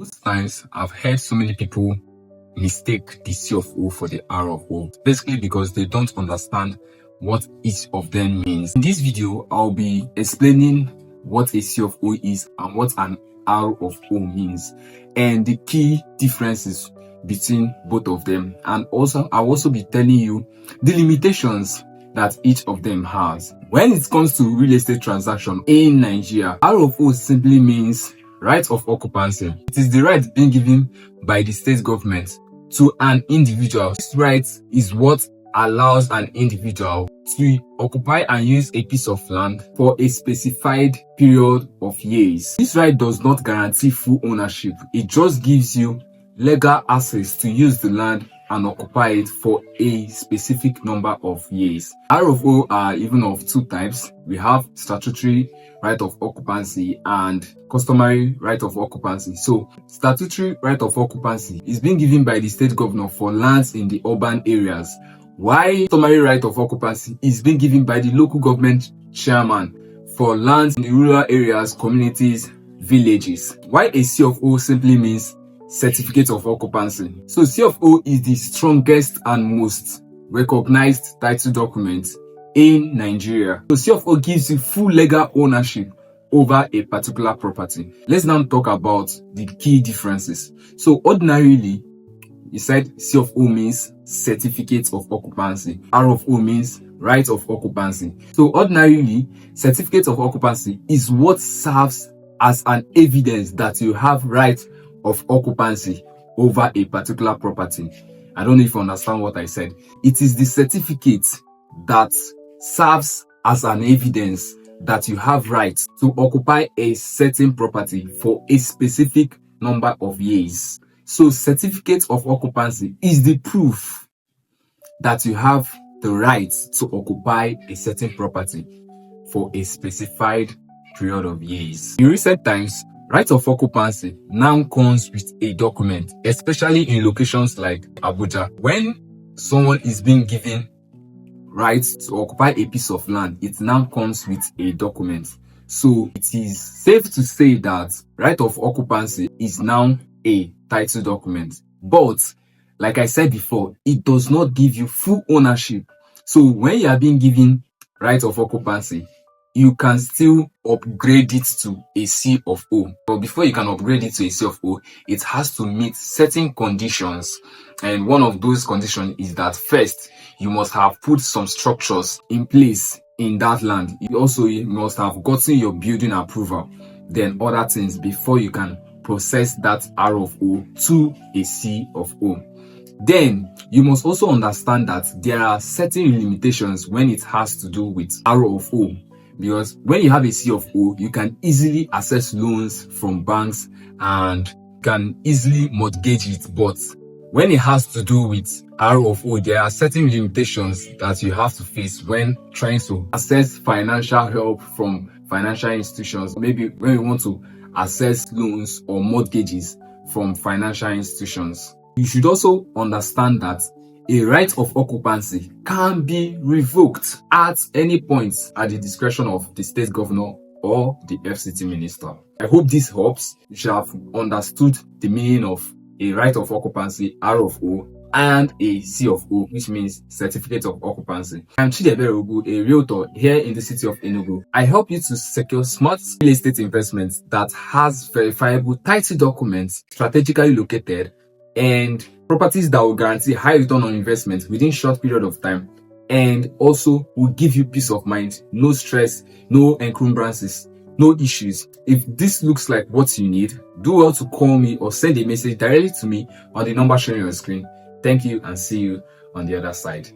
Most times I've heard so many people mistake the C of O for the R of O, basically because they don't understand what each of them means. In this video, I'll be explaining what a C of O is and what an R of O means, and the key differences between both of them. And also, I'll also be telling you the limitations that each of them has. When it comes to real estate transaction in Nigeria, R of O simply means right of occupancy. It is the right being given by the state government to an individual. This right is what allows an individual to occupy and use a piece of land for a specified period of years. This right does not guarantee full ownership. It just gives you legal access to use the land and occupy it for a specific number of years. R of O are even of two types. We have statutory right of occupancy and customary right of occupancy. So statutory right of occupancy is being given by the state governor for lands in the urban areas, while customary right of occupancy is being given by the local government chairman for lands in the rural areas, communities, villages. While a C of O simply means certificate of occupancy. So C of O is the strongest and most recognized title document in Nigeria. So C of O gives you full legal ownership over a particular property. Let's now talk about the key differences. So ordinarily, you said C of O means certificate of occupancy. R of O means right of occupancy. So ordinarily, certificate of occupancy is what serves as an evidence that you have right of occupancy over a particular property. I don't know if you understand what I said. It is the certificate that serves as an evidence that you have rights to occupy a certain property for a specific number of years. So certificate of occupancy is the proof that you have the right to occupy a certain property for a specified period of years. In recent times, right of occupancy now comes with a document, especially in locations like Abuja. When someone is being given rights to occupy a piece of land, it now comes with a document. So it is safe to say that right of occupancy is now a title document. But like I said before, it does not give you full ownership. So when you are being given right of occupancy, you can still upgrade it to a C of O. But before you can upgrade it to a C of O, it has to meet certain conditions. And one of those conditions is that first, you must have put some structures in place in that land. You also must have gotten your building approval, then other things before you can process that R of O to a C of O. Then you must also understand that there are certain limitations when it has to do with R of O. Because when you have a C of O, you can easily access loans from banks and can easily mortgage it. But when it has to do with R of O, there are certain limitations that you have to face when trying to access financial help from financial institutions. Maybe when you want to access loans or mortgages from financial institutions. You should also understand that a right of occupancy can be revoked at any point at the discretion of the state governor or the FCT minister. I hope this helps. You should have understood the meaning of a right of occupancy, R of O, and a C of O, which means certificate of occupancy. I'm Chidebe Ogu, a realtor here in the city of Enugu. I help you to secure smart real estate investments that has verifiable title documents, strategically located, and properties that will guarantee high return on investment within short period of time, and also will give you peace of mind, no stress, no encumbrances, no issues. If this looks like what you need, do well to call me or send a message directly to me on the number showing on your screen. Thank you and see you on the other side.